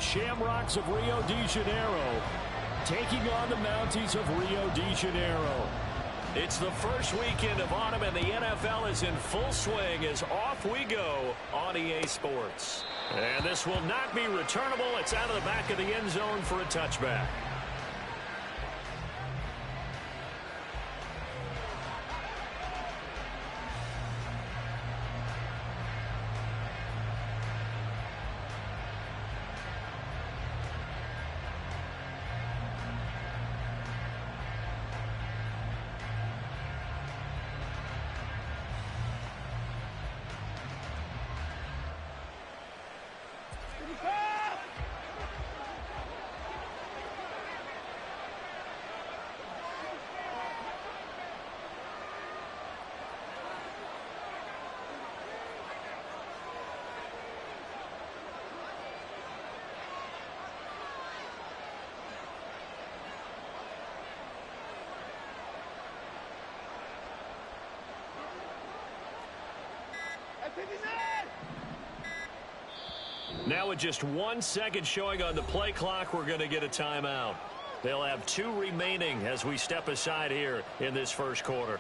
Shamrocks of Rio de Janeiro taking on the Mounties of Rio de Janeiro. It's the first weekend of autumn, and the NFL is in full swing as off we go on EA Sports. And this will not be returnable. It's out of the back of the end zone for a touchback. Now with just 1 second showing on the play clock, we're going to get a timeout. They'll have 2 remaining as we step aside here in this first quarter.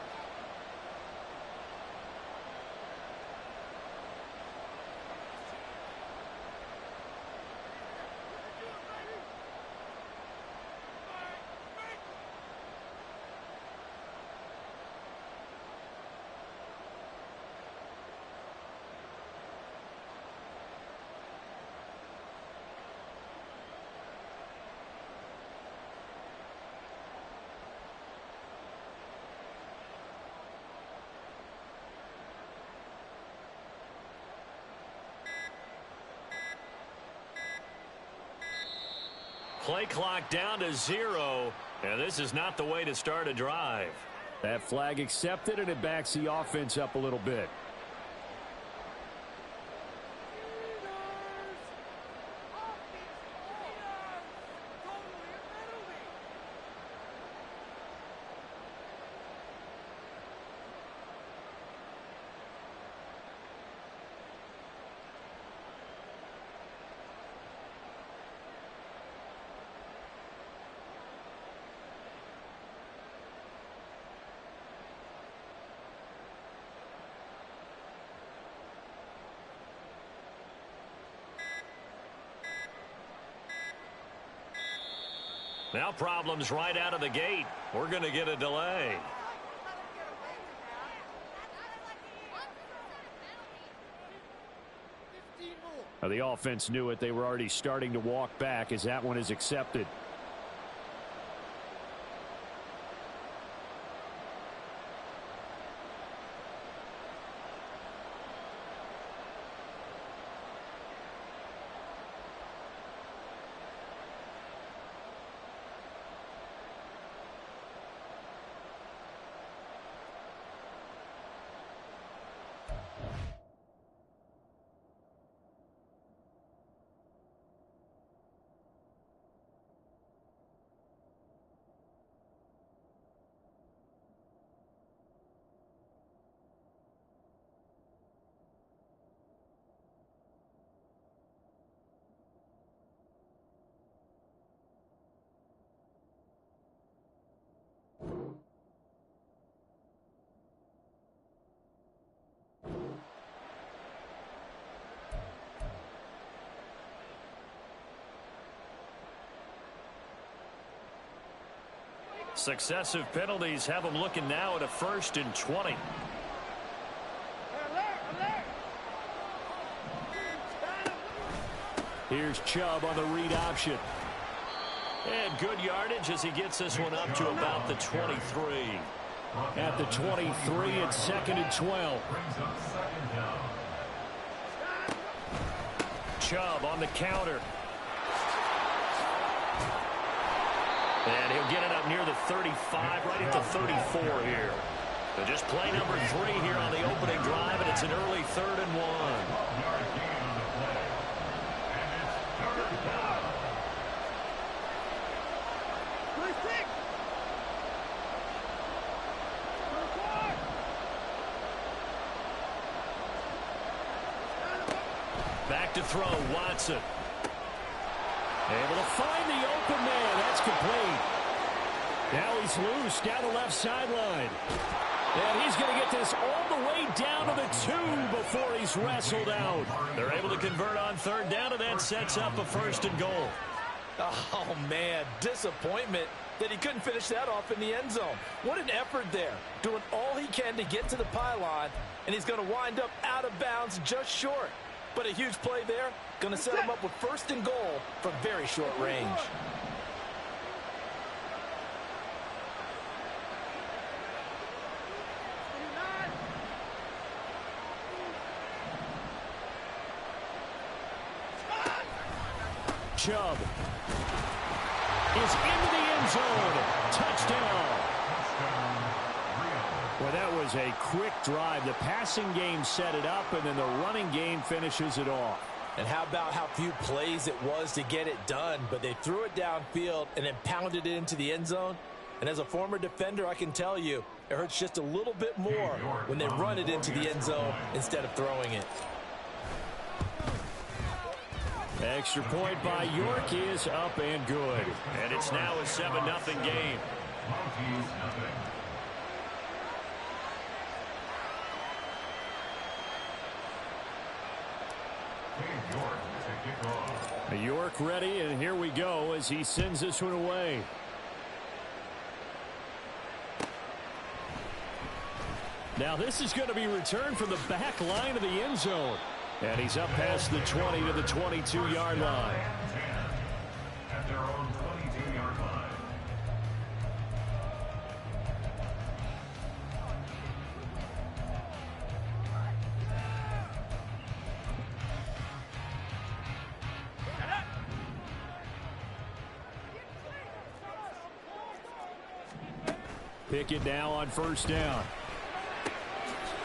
Play clock down to 0, and this is not the way to start a drive. That flag accepted, and it backs the offense up a little bit. Now problems right out of the gate. We're going to get a delay. Now the offense knew it. They were already starting to walk back as that one is accepted. Successive penalties have them looking now at a 1st and 20. Here's Chubb on the read option. And good yardage as he gets this one up to about the 23. At the 23, it's 2nd and 12. Chubb on the counter. And he'll get it up near the 35, right at the 34 here. So just play number 3 here on the opening drive, and it's an early 3rd and 1. Back to throw, Watson. Able to find the open man. That's complete. Now he's loose down the left sideline. And he's going to get this all the way down to the 2 before he's wrestled out. They're able to convert on third down, and that sets up a 1st and goal. Oh, man, disappointment that he couldn't finish that off in the end zone. What an effort there, doing all he can to get to the pylon, and he's going to wind up out of bounds just short. But a huge play there, going to set him up with 1st and goal from very short range. Chubb is into the end zone. Touchdown. Well, that was a quick drive. The passing game set it up, and then the running game finishes it off. And how about how few plays it was to get it done, but they threw it downfield and then pounded it into the end zone. And as a former defender, I can tell you, it hurts just a little bit more when they run it into the end zone instead of throwing it. Extra point by York is up and good. And it's now a 7-0 game. York ready, and here we go as he sends this one away. Now this is going to be returned from the back line of the end zone. And he's up past the 20 to the 22-yard line. At their own 22-yard line. Pickett now on 1st down.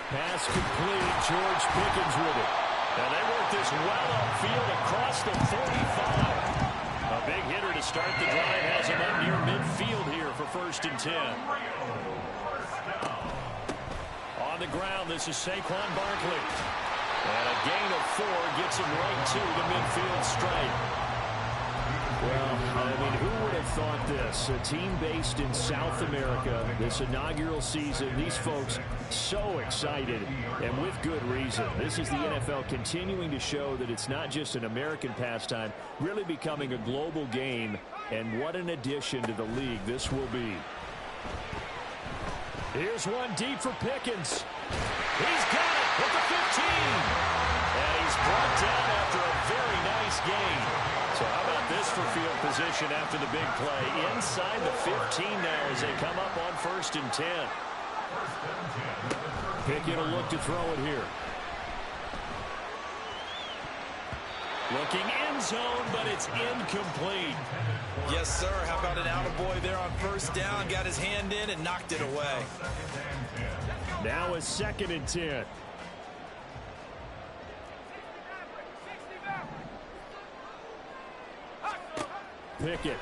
Pass complete. George Pickens with it. And they work this well upfield across the 45. A big hitter to start the drive has him up near midfield here for 1st and 10. On the ground, this is Saquon Barkley. And a gain of 4 gets him right to the midfield stripe. Well, I mean, who would have thought this? A team based in South America, this inaugural season, these folks so excited, and with good reason. This is the NFL continuing to show that it's not just an American pastime, really becoming a global game, and what an addition to the league this will be. Here's one deep for Pickens. He's got it at the 15. And he's brought down after a very nice gain. So how about this for field position after the big play? Inside the 15 now as they come up on 1st and 10. Pickett will look to throw it here. Looking end zone, but it's incomplete. Yes, sir. How about an attaboy there on 1st down? Got his hand in and knocked it away. Now a 2nd and 10. Pickett.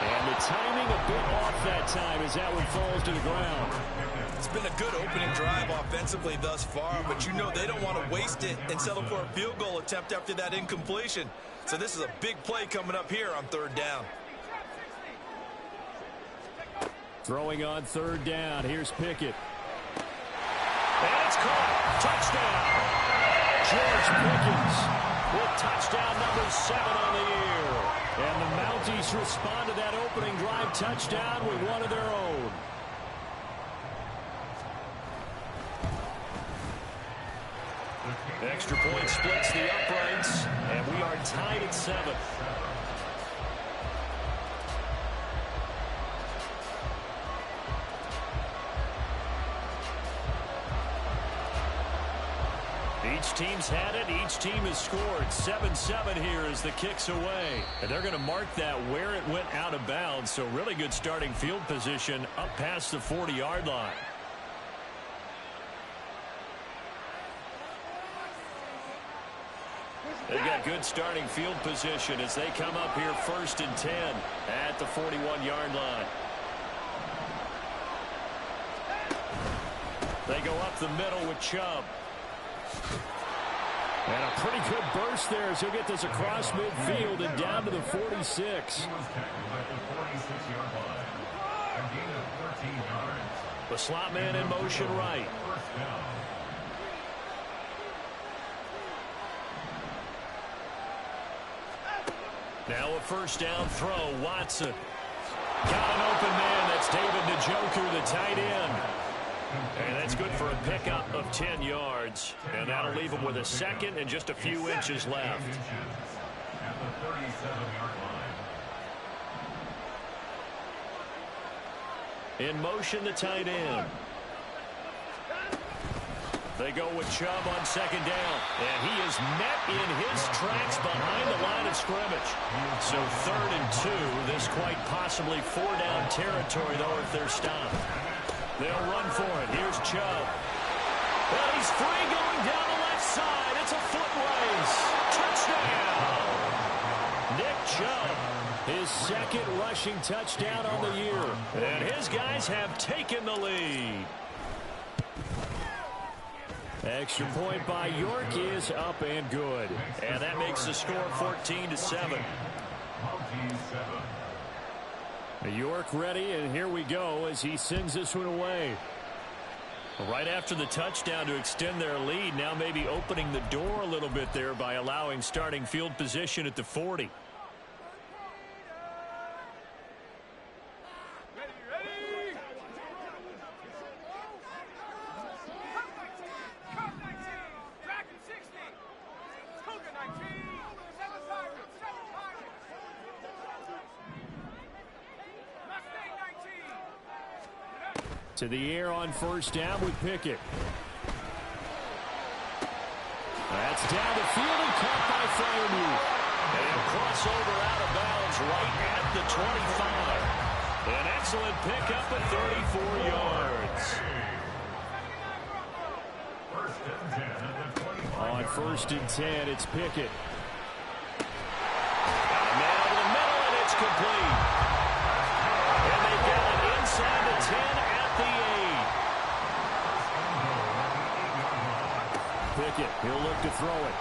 And the timing a bit off that time as that one falls to the ground. It's been a good opening drive offensively thus far, but you know they don't want to waste it and settle for a field goal attempt after that incompletion. So this is a big play coming up here on 3rd down. Throwing on 3rd down. Here's Pickett. And it's caught. Touchdown. George Pickens with touchdown number 7 on the year. And the Mounties respond to that opening drive touchdown with one of their own. Extra point splits the uprights, and we are tied at 7. Each team's had it. Each team has scored. 7-7 here as the kick's away. And they're going to mark that where it went out of bounds. So really good starting field position up past the 40-yard line. They've got good starting field position as they come up here 1st and 10 at the 41-yard line. They go up the middle with Chubb. And a pretty good burst there as he'll get this across midfield and down to the 46. The slot man in motion right. Now a first down throw. Watson. Got an open man. That's David Njoku, the tight end. And that's good for a pickup of 10 yards. And that'll leave him with a second and just a few inches left. In motion, the tight end. They go with Chubb on second down. And he is met in his tracks behind the line of scrimmage. So 3rd and 2. This quite possibly 4-down territory, though, if they're stopped. They'll run for it. Here's Chubb. Well, he's free going down the left side. It's a foot race. Touchdown. Nick Chubb, his second rushing touchdown on the year. And his guys have taken the lead. Extra point by York is up and good. And that makes the score 14-7. York ready, and here we go as he sends this one away. Right after the touchdown to extend their lead, now maybe opening the door a little bit there by allowing starting field position at the 40. To the air on first down with Pickett. That's down the field and caught by Freiermuth. And he'll cross over out of bounds right at the 25. An excellent pickup at 34 yards. On first and 10, it's Pickett. Now to the middle, and it's complete. And they've got it inside the 10 at the 8. Pickett, he'll look to throw it.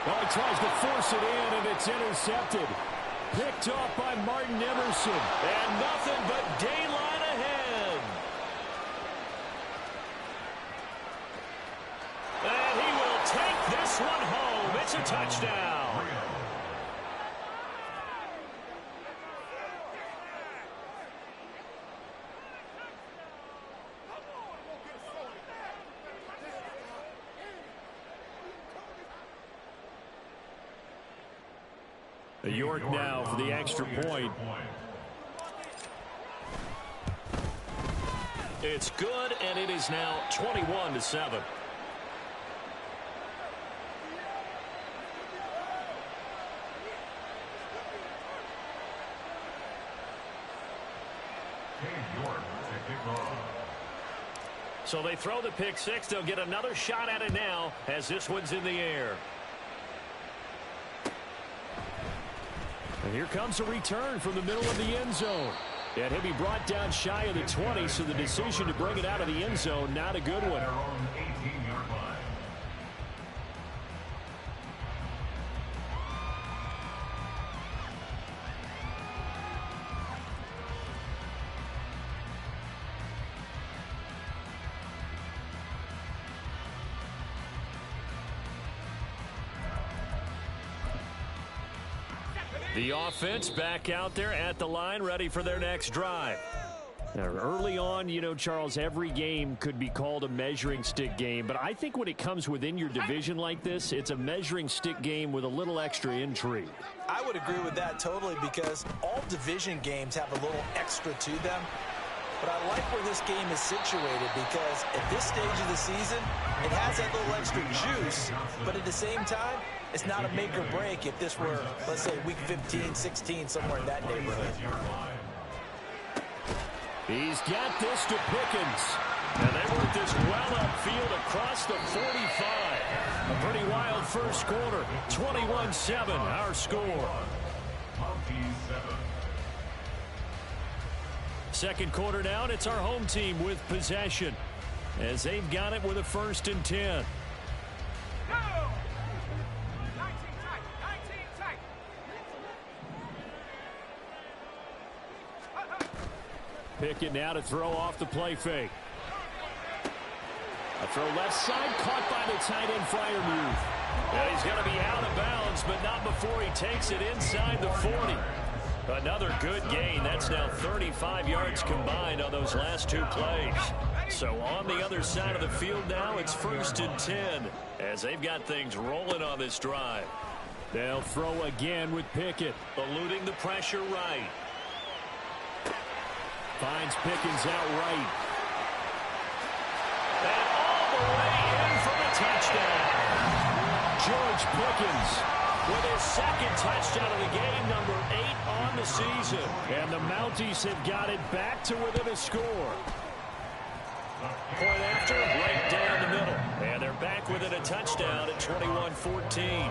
Oh, he tries to force it in, and it's intercepted. Picked off by Martin Emerson. And nothing but daylight ahead. And he will take this one home. It's a touchdown. York now for the extra point. It's good, and it is now 21-7. So they throw the pick six. They'll get another shot at it now as this one's in the air. And here comes a return from the middle of the end zone. And he'll be brought down shy of the 20, so the decision to bring it out of the end zone, not a good one. The offense back out there at the line, ready for their next drive. Now, early on, you know, Charles, every game could be called a measuring stick game, but I think when it comes within your division like this, it's a measuring stick game with a little extra intrigue. I would agree with that totally, because all division games have a little extra to them. But I like where this game is situated, because at this stage of the season, it has that little extra juice, but at the same time, it's not a make or break if this were, let's say, week 15, 16, somewhere in that neighborhood. He's got this to Pickens. And they work this well upfield across the 45. A pretty wild first quarter. 21-7, our score. Second quarter down, it's our home team with possession, as they've got it with a 1st and 10. Pickett now to throw off the play fake. A throw left side, caught by the tight end Freiermuth. And he's going to be out of bounds, but not before he takes it inside the 40. Another good gain. That's now 35 yards combined on those last two plays. So on the other side of the field now, it's 1st and 10 as they've got things rolling on this drive. They'll throw again with Pickett. Eluding the pressure right. Finds Pickens out right. And all the way in for the touchdown. George Pickens with his second touchdown of the game, number 8 on the season. And the Mounties have got it back to within a score. Point after, right down the middle. And they're back within a touchdown at 21-14.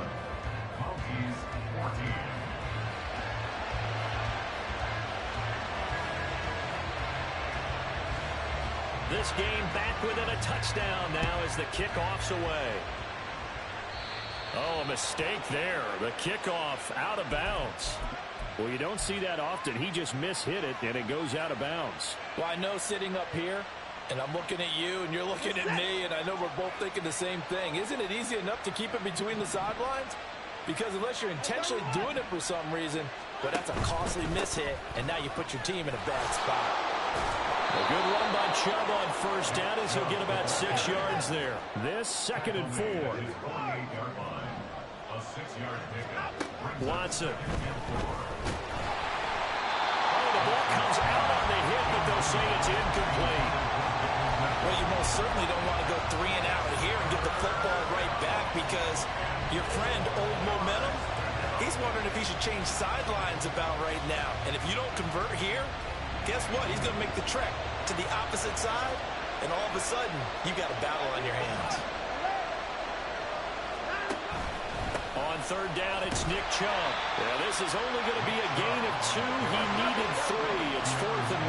This game back within a touchdown now as the kickoff's away. Oh, a mistake there. The kickoff out of bounds. Well, you don't see that often. He just mishit it, and it goes out of bounds. Well, I know sitting up here, and I'm looking at you, and you're looking at me, and I know we're both thinking the same thing. Isn't it easy enough to keep it between the sidelines? Because unless you're intentionally doing it for some reason, but that's a costly mishit, and now you put your team in a bad spot. A good run by Chubb on first down as he'll get about 6 yards there. This 2nd and 4. Watson. Oh, the ball comes out on the hit, but they'll say it's incomplete. Well, you most certainly don't want to go 3 and out here and get the football right back because your friend, Old Momentum, he's wondering if he should change sidelines about right now. And if you don't convert here, guess what? He's going to make the trek to the opposite side, and all of a sudden, you got a battle on your hands. On 3rd down, it's Nick Chubb. Yeah, this is only going to be a gain of 2. He needed 3. It's 4th and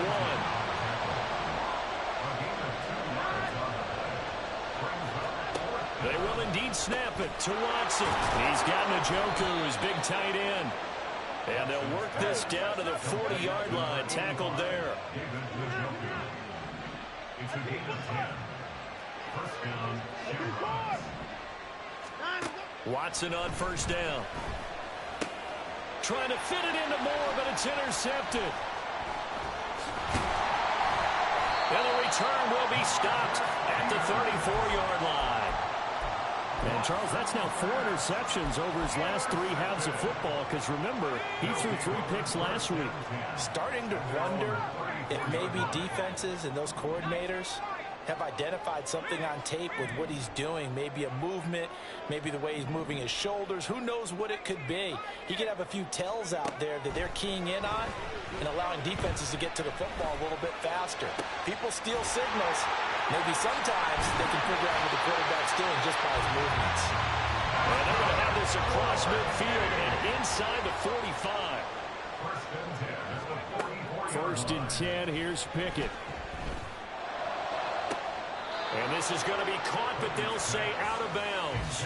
1. They will indeed snap it to Watson. He's got Njoku, his big tight end. And they'll work this down to the 40-yard line. Tackled there. Watson on 1st down. Trying to fit it into Moore, but it's intercepted. And the return will be stopped at the 34-yard line. And, Charles, that's now 4 interceptions over his last 3 halves of football because, remember, he threw 3 picks last week. Starting to wonder if maybe defenses and those coordinators have identified something on tape with what he's doing. Maybe a movement, maybe the way he's moving his shoulders. Who knows what it could be? He could have a few tells out there that they're keying in on and allowing defenses to get to the football a little bit faster. People steal signals. Maybe sometimes they can figure out what the quarterback's doing just by his movements. Well, they're going to have this across midfield and inside the 45. 1st and 10. Here's Pickett. And this is going to be caught, but they'll say out of bounds.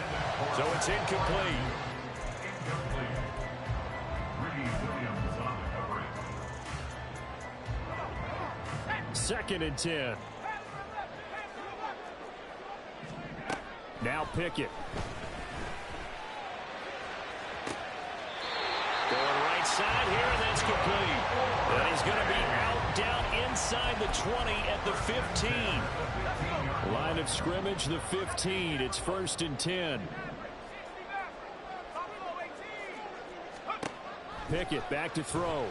So it's incomplete. 2nd and 10. Now Pickett. Going right side here, and that's complete. And he's going to be out down inside the 20 at the 15. Line of scrimmage, the 15. It's 1st and 10. Pickett back to throw.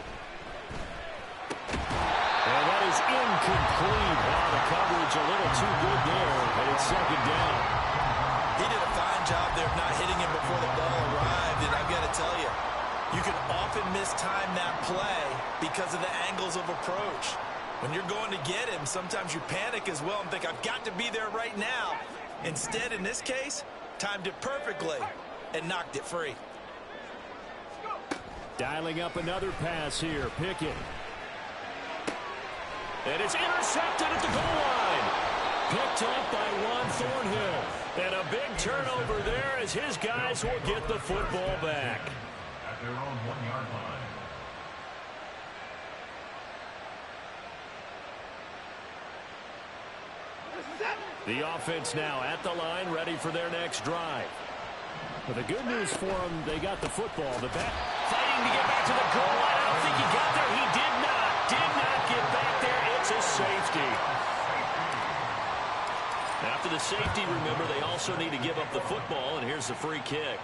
And that is incomplete. Wow, the coverage a little too good there, and it's 2nd down. He did a fine job there of not hitting him before the ball arrived, and I've got to tell you, you can often mistime that play because of the angles of approach. When you're going to get him, sometimes you panic as well and think, I've got to be there right now. Instead, in this case, timed it perfectly and knocked it free. Dialing up another pass here. Pickett. And it's intercepted at the goal line. Picked up by Juan Thornhill. And a big turnover there as his guys will get the football back. At their own 1-yard line. The offense now at the line, ready for their next drive. But the good news for them, they got the football. The back fighting to get back to the goal line. I don't think he got there. He did not. Did not get back there. It's a safety. After the safety, remember, they also need to give up the football, and here's the free kick.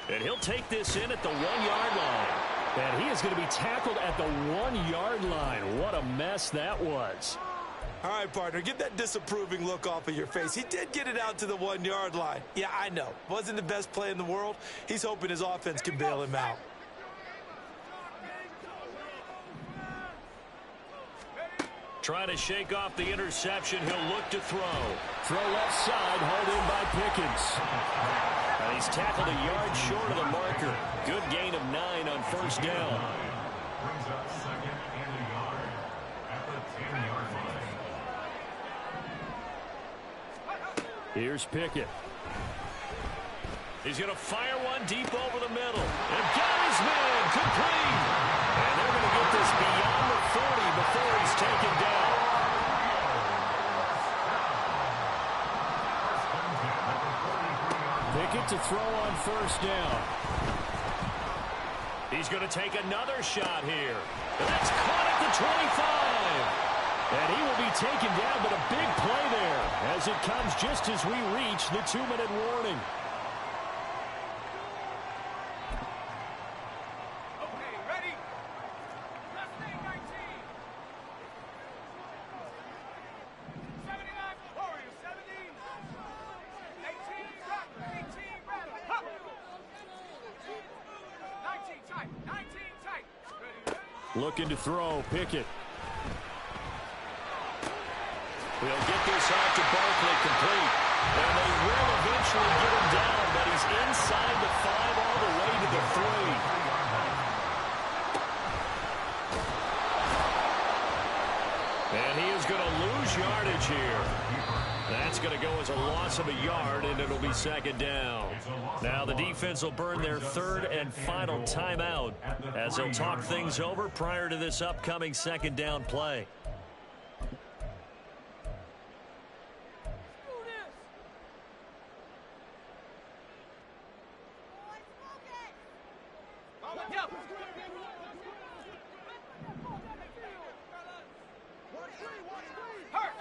And he'll take this in at the 1-yard line. And he is going to be tackled at the 1-yard line. What a mess that was. All right, partner, get that disapproving look off of your face. He did get it out to the 1-yard line. Yeah, I know. Wasn't the best play in the world. He's hoping his offense can bail him out. Trying to shake off the interception. He'll look to throw. Throw left side, hauled in by Pickens. And he's tackled a yard short of the marker. Good gain of 9 on first down. Here's Pickett. He's going to fire one deep over the middle. And got his man complete. And they're going to get this beyond the 40 before he's taken down. Pickett to throw on first down. He's going to take another shot here. And that's caught at the 25. And he will be taken down, but a big play there as it comes just as we reach the 2-minute warning. Okay, ready? Left leg 19. 79 Warriors, 17. 18, drop. 18, rattle. Hop. 19 tight. 19 tight. Ready? Looking to throw, Pickett. We'll get this out to Barkley complete. And they will eventually get him down, but he's inside the 5 all the way to the 3. And he is going to lose yardage here. That's going to go as a loss of a yard, and it'll be second down. Now the defense will burn their third and final timeout as they'll talk things over prior to this upcoming second down play.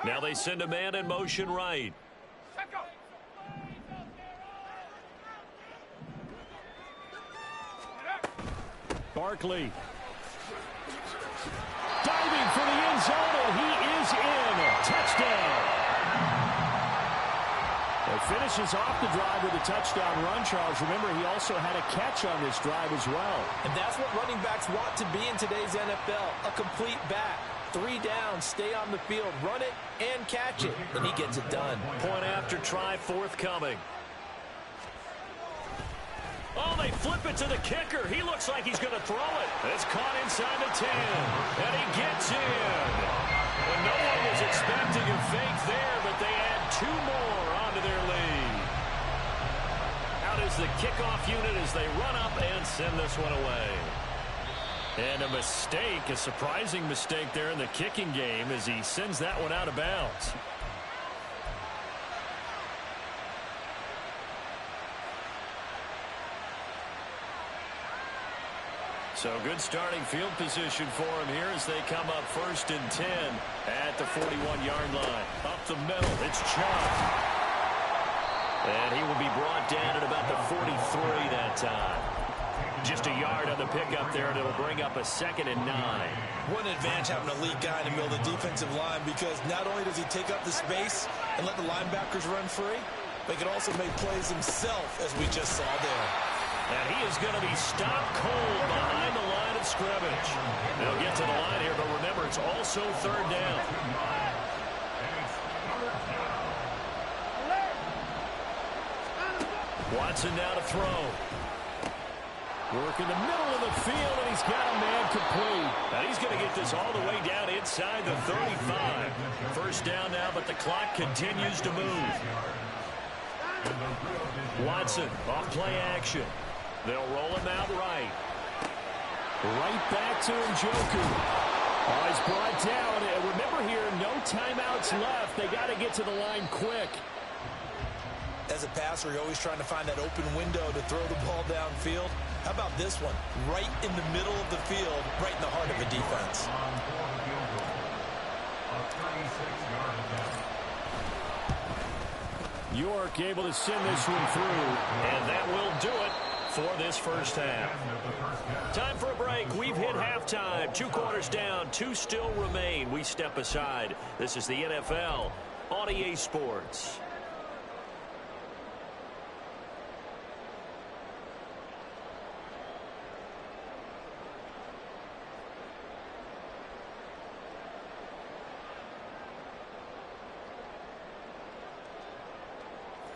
Now they send a man in motion right. Barkley. Diving for the end zone, and he is in. Touchdown. It finishes off the drive with a touchdown run, Charles. Remember, he also had a catch on this drive as well. And that's what running backs want to be in today's NFL, a complete back. 3 downs, stay on the field, run it, and catch it, and he gets it done. Point after try forthcoming. Oh, they flip it to the kicker. He looks like he's going to throw it. It's caught inside the 10, and he gets in. And no one was expecting a fake there, but they add 2 more onto their lead. Out is the kickoff unit as they run up and send this one away. And a mistake, a surprising mistake there in the kicking game as he sends that one out of bounds. So good starting field position for him here as they come up 1st and 10 at the 41-yard line. Up the middle, it's Chubb. And he will be brought down at about the 43 that time. Just a yard on the pickup there, and it'll bring up a 2nd and 9. What an advantage having a elite guy in the middle of the defensive line, because not only does he take up the space and let the linebackers run free, but he can also make plays himself, as we just saw there. And he is going to be stopped cold behind the line of scrimmage. They'll get to the line here, but remember, it's also 3rd down. Watson now to throw. Work in the middle of the field, and he's got a man complete. And he's going to get this all the way down inside the 35. 1st down now, but the clock continues to move. Watson off play action. They'll roll him out right. Right back to Njoku. Oh, he's brought down. And remember here, no timeouts left. They got to get to the line quick. As a passer, you're always trying to find that open window to throw the ball downfield. How about this one? Right in the middle of the field, right in the heart of a defense. York able to send this one through. And that will do it for this first half. Time for a break. We've hit halftime. 2 quarters down. 2 still remain. We step aside. This is the NFL on EA Sports.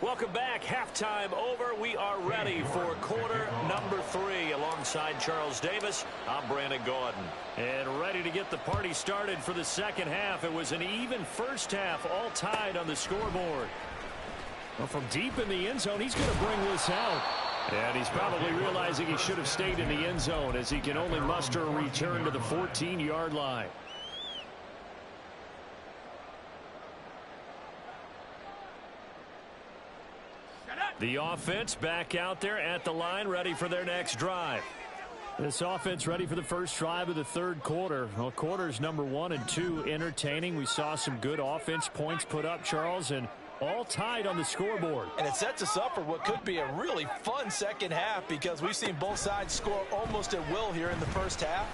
Welcome back. Halftime over. We are ready for quarter number 3. Alongside Charles Davis, I'm Brandon Gaudin. And ready to get the party started for the second half. It was an even first half, all tied on the scoreboard. Well, from deep in the end zone, he's going to bring this out. And he's probably realizing he should have stayed in the end zone as he can only muster a return to the 14-yard line. The offense back out there at the line, ready for their next drive. This offense ready for the first drive of the third quarter. Well, quarters number 1 and 2 entertaining. We saw some good offense points put up, Charles, and all tied on the scoreboard. And it sets us up for what could be a really fun second half because we've seen both sides score almost at will here in the first half.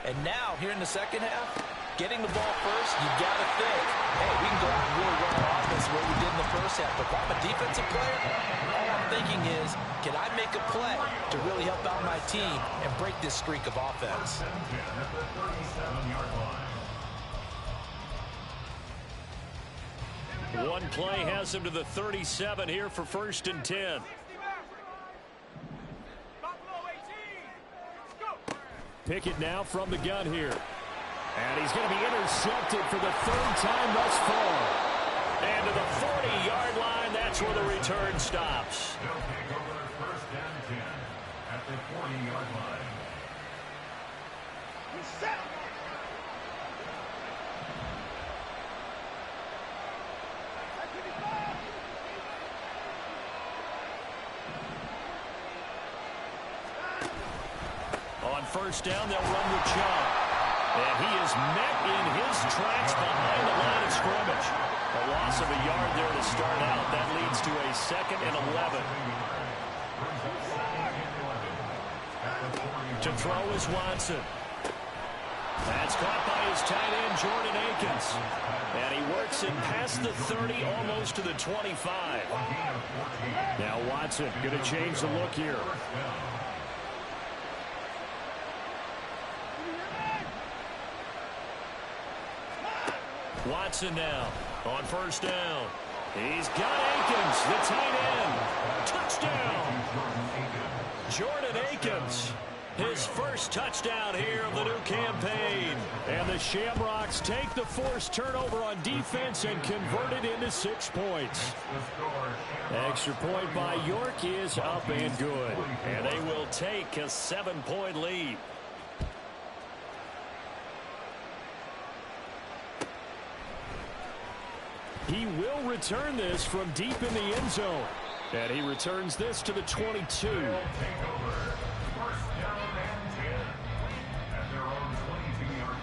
And now, here in the second half, getting the ball first, you got to think, hey, we can go out and really run our offense the way we did in the first half. But if I'm a defensive player, all I'm thinking is, can I make a play to really help out my team and break this streak of offense? One play has him to the 37 here for 1st and 10. Pickett now from the gun here. And he's going to be intercepted for the 3rd time thus far. And to the 40-yard line, that's where the return stops. They'll take over 1st and 10 at the 40-yard line. Set. On 1st down, they'll run with Chubb. And he is met in his tracks behind the line of scrimmage. A loss of a yard there to start out. That leads to a 2nd and 11. To throw is Watson. That's caught by his tight end, Jordan Akins. And he works it past the 30, almost to the 25. Now Watson going to change the look here. Watson now on 1st down. He's got Akins, the tight end. Touchdown. Jordan Akins, his first touchdown here of the new campaign. And the Shamrocks take the forced turnover on defense and convert it into 6 points. Extra point by York is up and good. And they will take a 7-point lead. He will return this from deep in the end zone. And he returns this to the 22. They'll take over 1st down and 10 at their own 22-yard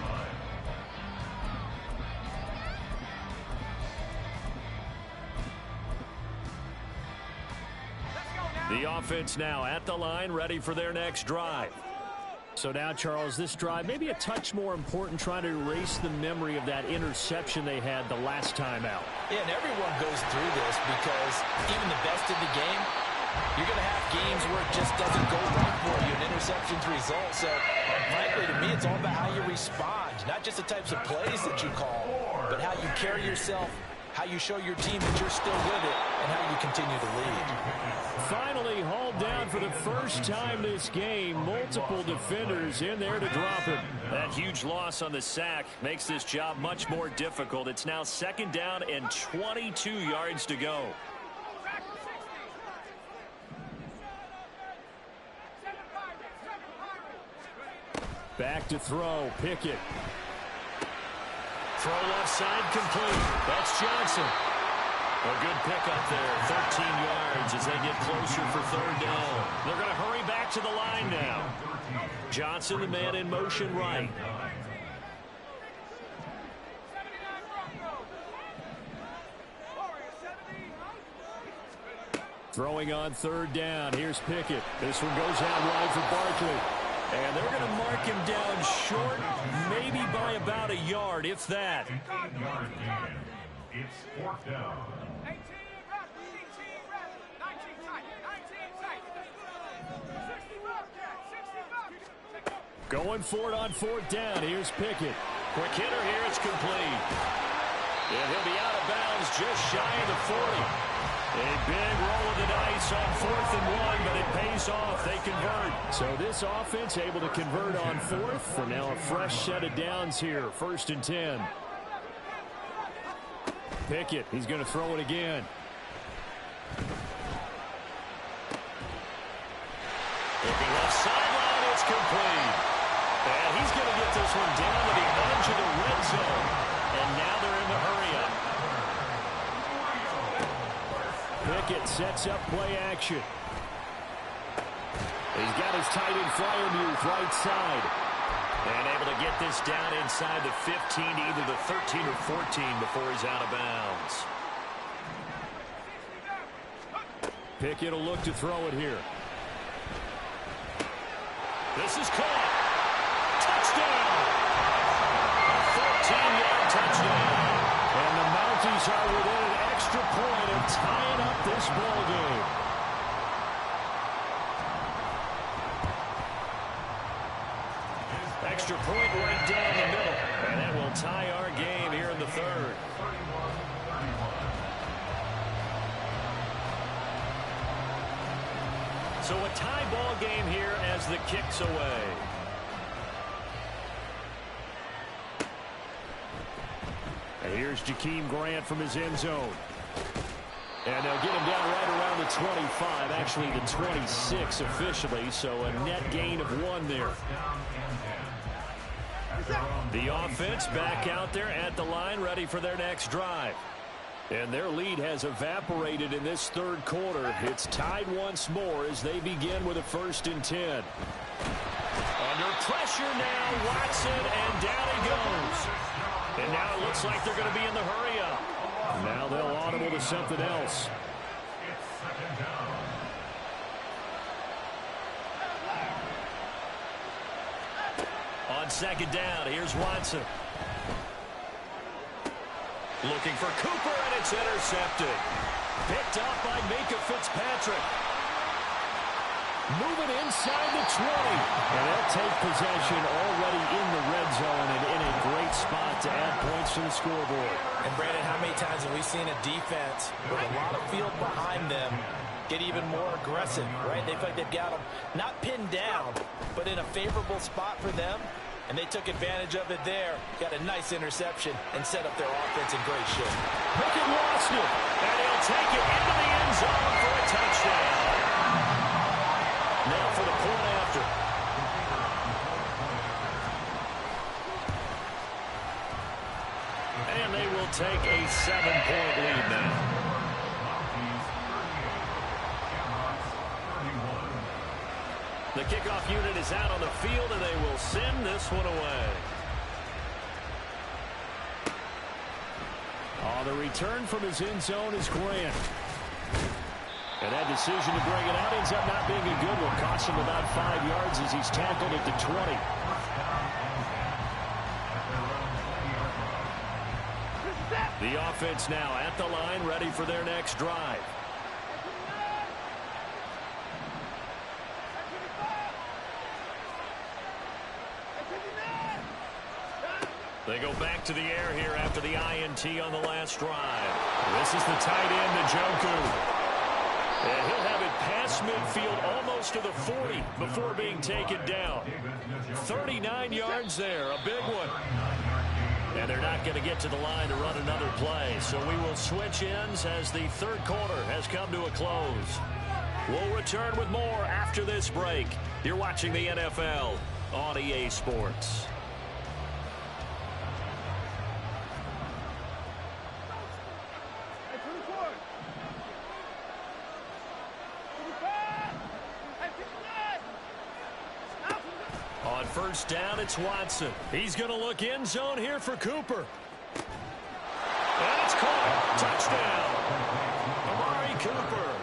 line. The offense now at the line, ready for their next drive. So now, Charles, this drive maybe a touch more important, trying to erase the memory of that interception they had the last time out. Yeah, and everyone goes through this because even the best in the game, you're going to have games where it just doesn't go right for you, and interceptions result. So, frankly, to me, it's all about how you respond, not just the types of plays that you call, but how you carry yourself, how you show your team that you're still with it, and how you continue to lead. Finally hauled down for the first time this game. Multiple defenders in there to drop him. That huge loss on the sack makes this job much more difficult. It's now 2nd down and 22 yards to go. Back to throw, Pickett. Throw left side complete. That's Johnson. A good pickup there. 13 yards as they get closer for third down. They're going to hurry back to the line now. Johnson, the man in motion right. Throwing on third down. Here's Pickett. This one goes out wide for Barkley. And they're going to mark him down short, maybe by about a yard, if that. 15-yard gain. It's fourth down. 18 back, 18 back, 19 tight, 19 tight. 60 back, 60 back. Going for it on fourth down. Here's Pickett. Quick hitter here. It's complete. And he'll be out of bounds just shy of the 40. A big roll of the dice on 4th and 1, but it pays off. They convert. So this offense able to convert on 4th. For now, a fresh set of downs here. 1st and 10. Pickett, he's going to throw it again. Looking left sideline, it's complete. And he's going to get this one down to the edge of the red zone. And now they're in the hurry-up. Pickett sets up play action. He's got his tight end Freiermuth right side. And able to get this down inside the 15 to either the 13 or 14 before he's out of bounds. Pickett will look to throw it here. This is caught. Touchdown! A 13-yard touchdown. And the Mounties are within an extra point of tying up this ball game. Extra point right down the middle. And that will tie our game here in the third. So a tie ball game here as the kick's away. And here's Jakeem Grant from his end zone. And they'll get him down right around the 25, actually the 26 officially, so a net gain of 1 there. The offense back out there at the line, ready for their next drive. And their lead has evaporated in this third quarter. It's tied once more as they begin with a 1st and 10. Under pressure now, Watson, and down he goes. And now it looks like they're going to be in the hurry-up. Now they'll audible to something else. On 2nd down, here's Watson. Looking for Cooper, and it's intercepted. Picked up by Minkah Fitzpatrick. Moving inside the 20. And they'll take possession already in the red zone and in a great spot to add points to the scoreboard. And Brandon, how many times have we seen a defense with a lot of field behind them get even more aggressive, right? They feel like they've got them not pinned down, but in a favorable spot for them. And they took advantage of it there. Got a nice interception and set up their offense in great shape. Pickett lost it. And he'll take it into the end zone for a touchdown. Now for the point after. And they will take a 7-point lead now. The kickoff unit is out on the field, and they will send this one away. The return from his end zone is Grant. And that decision to bring it out ends up not being a good one. Costs him about 5 yards as he's tackled at the 20. The offense now at the line, ready for their next drive. They go back to the air here after the INT on the last drive. This is the tight end, Njoku. And he'll have it past midfield almost to the 40 before being taken down. 39 yards there, a big one. And they're not going to get to the line to run another play. So we will switch ends as the third quarter has come to a close. We'll return with more after this break. You're watching the NFL on EA Sports. first down, it's Watson. He's going to look end zone here for Cooper. And it's caught. Touchdown. Amari Cooper,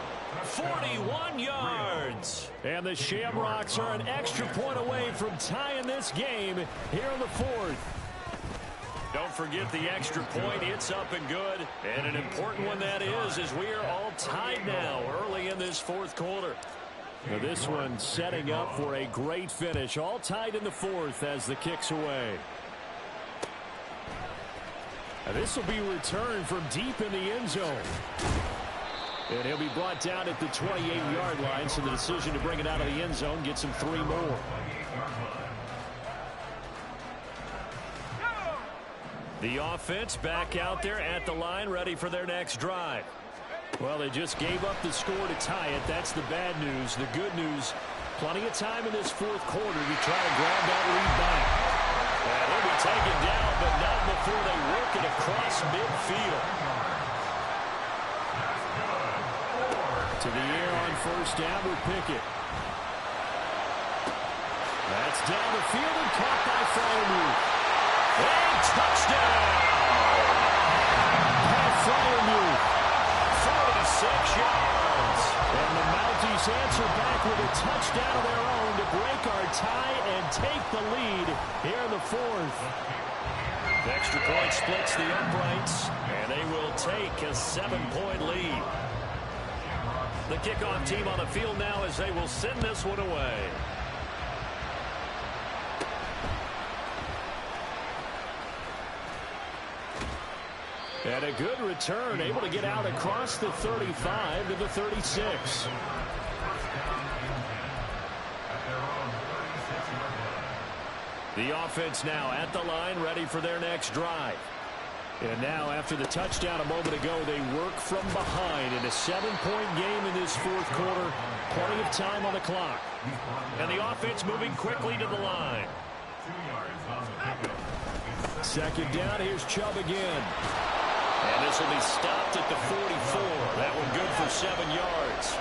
41 yards. And the Shamrocks are an extra point away from tying this game here in the fourth. Don't forget the extra point. It's up and good. And an important one that is, as we are all tied now early in this fourth quarter. Now this one setting up for a great finish. All tied in the fourth as the kick's away. Now this will be returned from deep in the end zone. And he'll be brought down at the 28-yard line, so the decision to bring it out of the end zone gets him 3 more. The offense back out there at the line, ready for their next drive. Well, they just gave up the score to tie it. That's the bad news. The good news, plenty of time in this fourth quarter to try to grab that lead back. And they'll be taken down, but not before they work it across midfield. To the air on first down with Pickett. That's down the field and caught by Freiermuth. And touchdown! Pat Freiermuth, 46 yards. And the Mounties answer back with a touchdown of their own to break our tie and take the lead here in the fourth. The extra point splits the uprights, and they will take a 7-point lead. The kickoff team on the field now as they will send this one away. And a good return, able to get out across the 35 to the 36. The offense now at the line, ready for their next drive. And now, after the touchdown a moment ago, they work from behind in a 7-point game in this fourth quarter. Plenty of time on the clock. And the offense moving quickly to the line. Second down, here's Chubb again. And this will be stopped at the 44. That one good for 7 yards.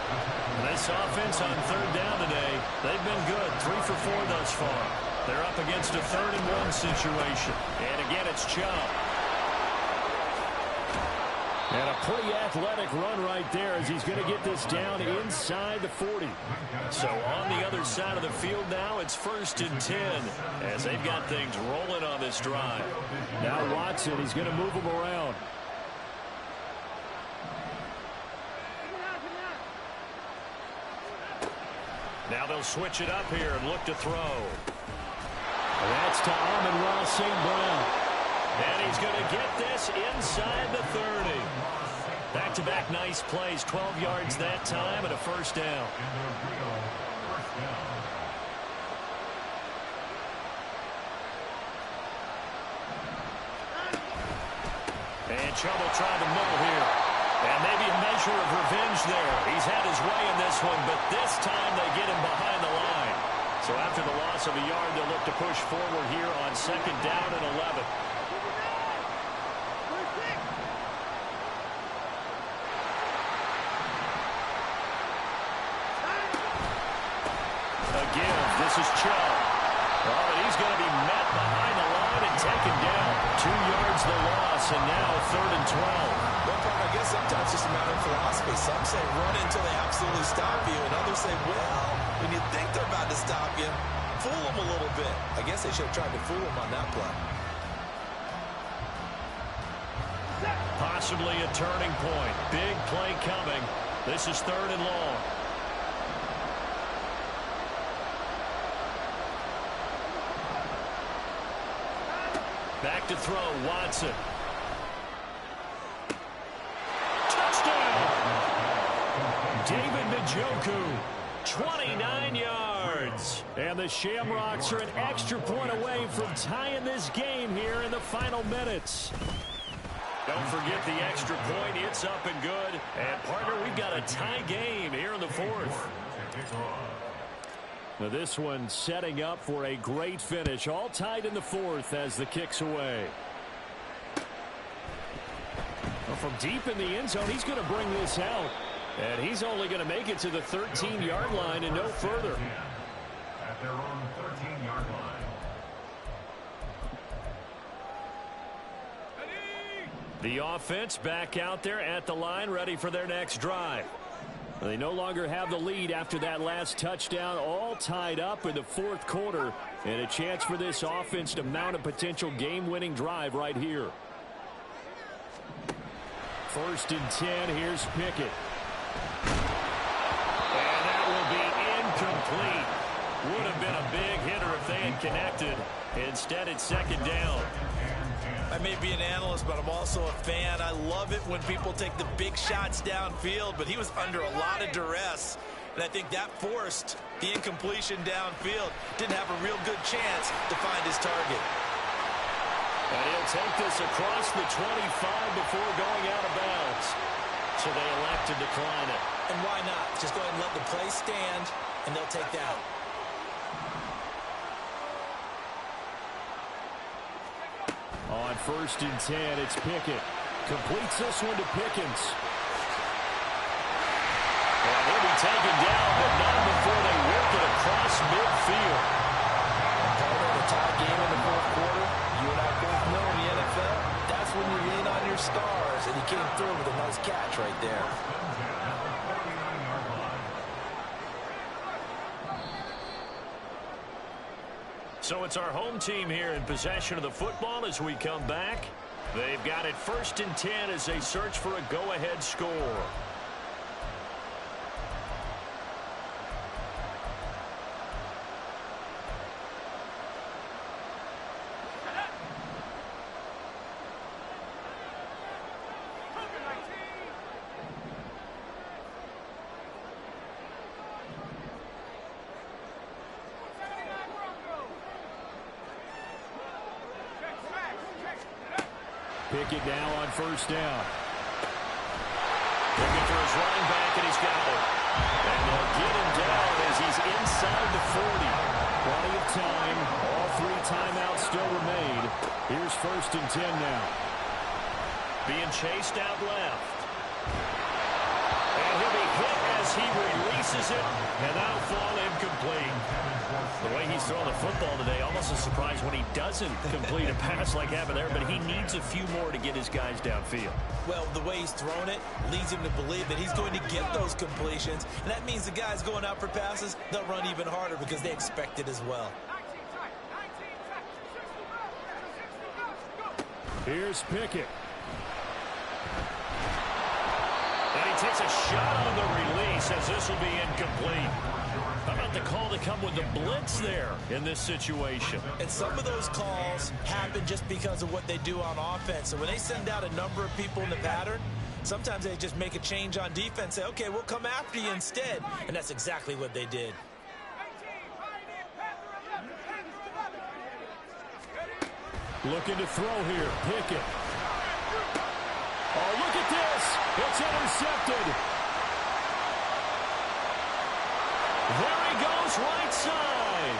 This offense on third down today, they've been good. 3 for 4 thus far. They're up against a 3rd-and-1 situation. And again, it's Chubb. And a pretty athletic run right there as he's going to get this down inside the 40. So on the other side of the field now, it's 1st and 10 as they've got things rolling on this drive. Now Watson, he's going to move them around. Now they'll switch it up here and look to throw. That's to Amon-Ra St. Brown. And he's going to get this inside the 30. Back-to-back nice plays, 12 yards that time and a first down. And Chubb will try the middle here. And maybe a measure of revenge there. He's had his way in this one, but this time they get him behind the line. So after the loss of a yard, they'll look to push forward here on 2nd down and 11. Again, this is Chubb. Oh, and he's going to be met behind the line and taken down. 2 yards the loss, and now 3rd and 12. Well, I guess sometimes it's just a matter of philosophy. Some say run until they absolutely stop you, and others say, well, when you think they're about to stop you, fool them a little bit. I guess they should have tried to fool them on that play. Possibly a turning point. Big play coming. This is 3rd and long. Back to throw, Watson. Touchdown! David Njoku, 29 yards. And the Shamrocks are an extra point away from tying this game here in the final minutes. Don't forget the extra point. It's up and good. And, partner, we've got a tie game here in the fourth. Now this one setting up for a great finish. All tied in the fourth as the kick's away. Well, from deep in the end zone, he's going to bring this out. And he's only going to make it to the 13-yard line and no further. At their own 13-yard line. The offense back out there at the line, ready for their next drive. They no longer have the lead after that last touchdown, all tied up in the fourth quarter, and a chance for this offense to mount a potential game-winning drive right here. 1st and 10, here's Pickett. And that will be incomplete. Would have been a big hitter if they had connected. Instead, it's 2nd down. I may be an analyst, but I'm also a fan. I love it when people take the big shots downfield, but he was under a lot of duress, and I think that forced the incompletion downfield. Didn't have a real good chance to find his target. And he'll take this across the 25 before going out of bounds. So they elect to decline it. And why not? Just go ahead and let the play stand, and they'll take that. On 1st and 10, it's Pickett. Completes this one to Pickens. And he'll be taken down, but not before they work it across midfield. Part of the tie game in the fourth quarter, you and I both know in the NFL, that's when you lean on your stars, and he came through with a nice catch right there. So it's our home team here in possession of the football as we come back. They've got it 1st and 10 as they search for a go-ahead score. Pickett now on 1st down. Looking for his running back, and he's got it. And they'll get him down as he's inside the 40. Plenty of time. All 3 timeouts still remain. Here's 1st and 10 now. Being chased out left. And he'll be hit as he releases it, and that'll fall incomplete. The way he's throwing the football today, almost a surprise when he doesn't complete a pass like happened there, but he needs a few more to get his guys downfield. Well, the way he's thrown it leads him to believe that he's going to get those completions, and that means the guys going out for passes, they'll run even harder because they expect it as well. Here's Pickett. And he takes a shot on the release as this will be incomplete. How about the call to come with the blitz there in this situation? And some of those calls happen just because of what they do on offense. So when they send out a number of people in the pattern, sometimes they just make a change on defense, say, okay, we'll come after you instead. And that's exactly what they did. Looking to throw here, Pickett. Oh, look at this. It's intercepted. There he goes, right side.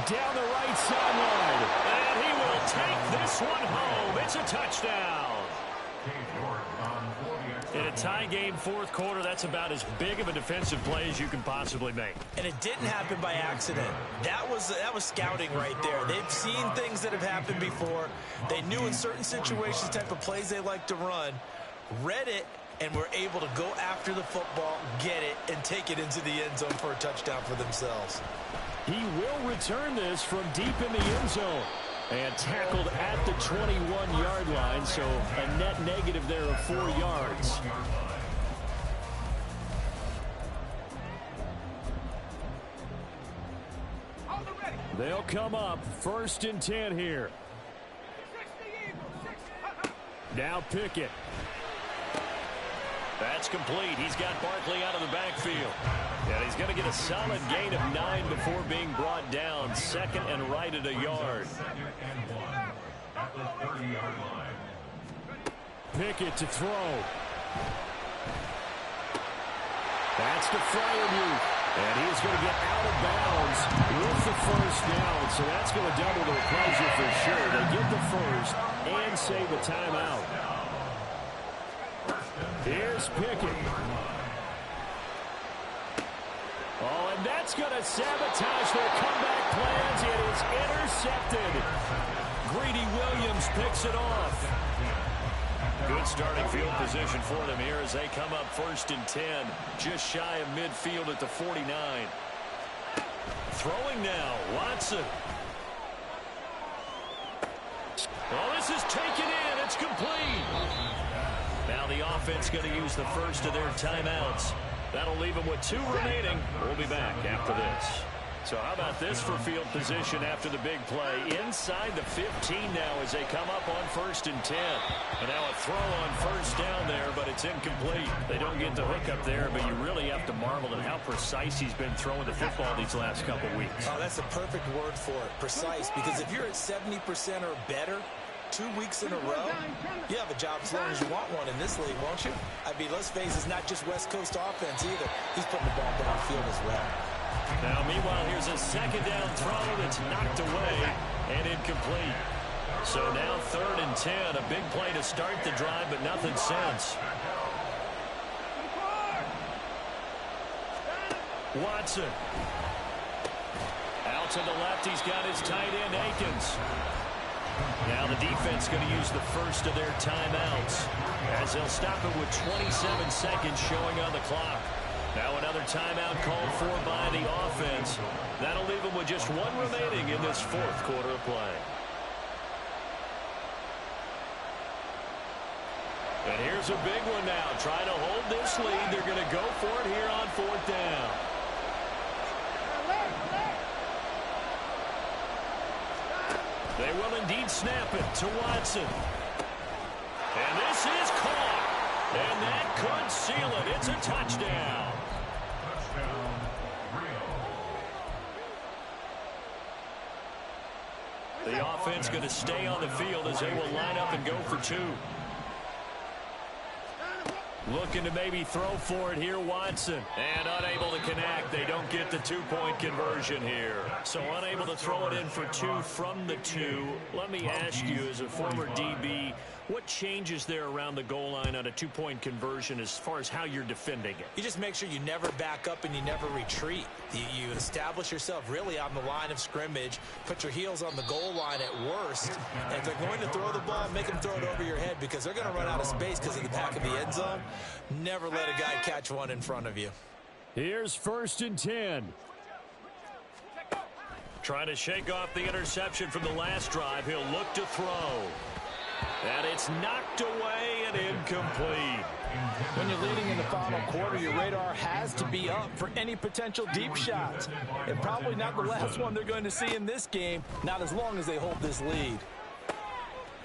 Down the right sideline. And he will take this one home. It's a touchdown. In a tie game, fourth quarter, that's about as big of a defensive play as you can possibly make. And it didn't happen by accident. That was scouting right there. They've seen things that have happened before. They knew in certain situations the type of plays they like to run, read it, and were able to go after the football, get it, and take it into the end zone for a touchdown for themselves. He will return this from deep in the end zone. And tackled at the 21-yard line, so a net negative there of 4 yards. They'll come up 1st and 10 here. Now Pickett. That's complete. He's got Barkley out of the backfield. And he's going to get a solid gain of 9 before being brought down. 2nd and right at a yard. At the 30-yard line. Pickett to throw. That's to Freiermuth. And he is going to get out of bounds with the 1st down. So that's going to double their pleasure for sure. They get the 1st and save a timeout. Here's Pickett. Oh, and that's going to sabotage their comeback plans. It is intercepted. Greedy Williams picks it off. Good starting field position for them here as they come up 1st and 10. Just shy of midfield at the 49. Throwing now, Watson. Oh, this is taken in. It's complete. Now the offense going to use the first of their timeouts. That'll leave them with 2 remaining. We'll be back after this. So how about this for field position after the big play? Inside the 15 now as they come up on 1st and 10. And now a throw on 1st down there, but it's incomplete. They don't get the hook up there, but you really have to marvel at how precise he's been throwing the football these last couple weeks. Oh, that's a perfect word for it, precise, because if you're at 70% or better 2 weeks in a row, you have a job as long as you want one in this league, won't you? I mean, let's face it, it's not just West Coast offense either. He's putting the ball downfield as well. Now, meanwhile, here's a 2nd down throw that's knocked away and incomplete. So now 3rd and 10, a big play to start the drive, but nothing since. Watson. Out to the left, he's got his tight end, Akins. Now the defense going to use the first of their timeouts as they'll stop it with 27 seconds showing on the clock. Now another timeout called for by the offense. That'll leave them with just 1 remaining in this 4th quarter of play. And here's a big one now. Trying to hold this lead. They're going to go for it here on 4th down. They will indeed snap it to Watson. And this is caught. And that could seal it. It's a touchdown. Touchdown, Rio. The offense going to stay on the field as they will line up and go for 2. Looking to maybe throw for it here, Watson. And unable to connect. They don't get the 2-point conversion here. So unable to throw it in for 2 from the 2. Let me ask you, as a former DB, what changes there around the goal line on a 2-point conversion as far as how you're defending it? You just make sure you never back up and you never retreat. You establish yourself really on the line of scrimmage, put your heels on the goal line at worst, and if they're going to throw the ball, make them throw it over your head because they're going to run out of space because of the back of the end zone. Never let a guy catch one in front of you. Here's 1st and 10. Trying to shake off the interception from the last drive. He'll look to throw. And it's knocked away and incomplete. When you're leading in the final quarter, your radar has to be up for any potential deep shots. And probably not the last one they're going to see in this game, not as long as they hold this lead.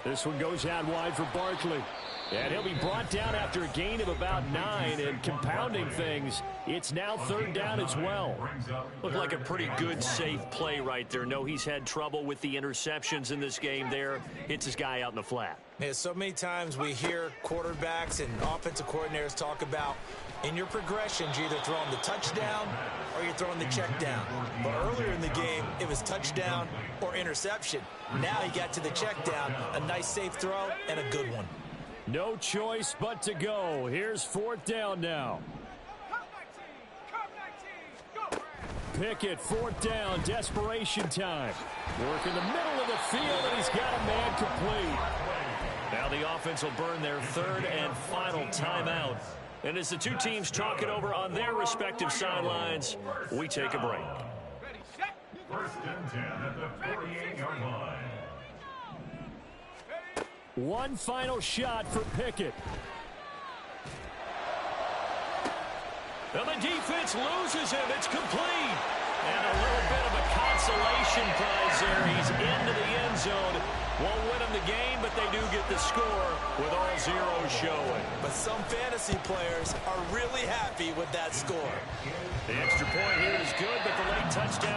This one goes out wide for Barkley. And he'll be brought down after a gain of about 9, and compounding things, it's now 3rd down as well. Looked like a pretty good, safe play right there. No, he's had trouble with the interceptions in this game there. Hits his guy out in the flat. Yeah, so many times we hear quarterbacks and offensive coordinators talk about in your progressions, you're either throwing the touchdown or you're throwing the check down. But earlier in the game, it was touchdown or interception. Now he got to the check down, a nice safe throw and a good one. No choice but to go. Here's 4th down now. Pickett, 4th down, desperation time. Work in the middle of the field, and he's got a man complete. Now the offense will burn their 3rd and final timeout. And as the 2 teams talk it over on their respective sidelines, we take a break. 1st and 10 at the 48-yard line. One final shot for Pickett. And the defense loses him. It's complete. And a little bit of a consolation prize there. He's into the end zone. Won't win him the game, but they do get the score with all zeros showing. But some fantasy players are really happy with that score. The extra point here is good, but the late touchdown